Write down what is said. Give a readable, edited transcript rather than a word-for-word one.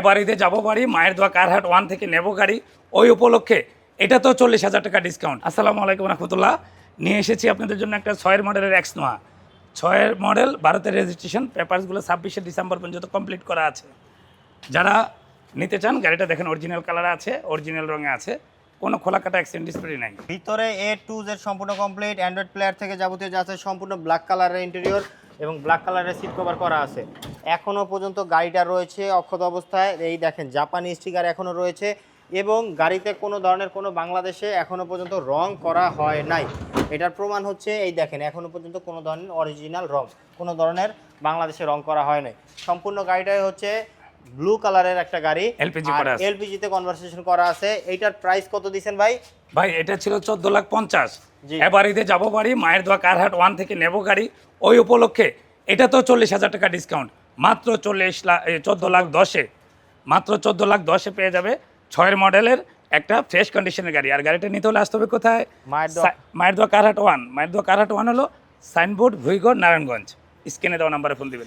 এবারিতে যাবো বাড়ি, মায়ের দোয়া কারহাট 1 থেকে নেবো গাড়ি, ওই উপলক্ষে এটা তো 40,000 টাকা ডিসকাউন্ট। আসসালামু আলাইকুম রহমতুল্লাহ। নিয়ে এসেছি আপনাদের জন্য একটা 6 মডেলের এক্স নোয়া। 6 মডেল, ভারতের রেজিস্ট্রেশন, পেপারসগুলো 26শে ডিসেম্বর পর্যন্ত কমপ্লিট করা আছে। যারা নিতে চান গাড়িটা দেখেন, অরিজিনাল কালারে আছে, অরিজিনাল রঙে আছে, কোনো খোলা কাটা অ্যাক্সিডেন্ট ডিসপ্লে নাই। ভিতরে A to Z সম্পূর্ণ কমপ্লিট, অ্যান্ড্রয়েড প্লেয়ার থেকে যাবতীয় যা আছে সম্পূর্ণ ব্ল্যাক কালারের ইন্টেরিয়র এবং ব্ল্যাক কালারের সিট কভার করা আছে। এখনও পর্যন্ত গাড়িটা রয়েছে অক্ষত অবস্থায়, এই দেখেন জাপানি স্টিকার এখনও রয়েছে এবং গাড়িতে কোনো ধরনের কোনো বাংলাদেশে এখনও পর্যন্ত রং করা হয় নাই। এটার প্রমাণ হচ্ছে এই দেখেন এখনও পর্যন্ত কোনো ধরনের অরিজিনাল রং, কোনো ধরনের বাংলাদেশে রং করা হয় নাই। সম্পূর্ণ গাড়িটাই হচ্ছে ব্লু কালারের একটা গাড়ি, এলপিজি করা আছে, এলপিজিতে কনভার্সেশন করা আছে। এইটার প্রাইস কত দিয়েছেন ভাই? ভাই এটা ছিল 14,50,000। এবারিতে যাবো বাড়ি, মায়ের দোয়া কারহাট 1 থেকে নেবো গাড়ি, ওই উপলক্ষে এটা তো 40,000 টাকা ডিসকাউন্ট। মাত্র 14,10,000-এ, মাত্র 14,10,000-এ পেয়ে যাবে 6 মডেলের একটা ফ্রেশ কন্ডিশনের গাড়ি। আর গাড়িটা নিতে হলে আসতে হবে কোথায়? মায়ের দোয়া কারহাট 1। মায়ের দোয়া কারহাট 1 হলো সাইনবোর্ড, ভুইগড়, নারায়ণগঞ্জ। স্ক্রিনে দেওয়া নাম্বারে ফোন দিবেন।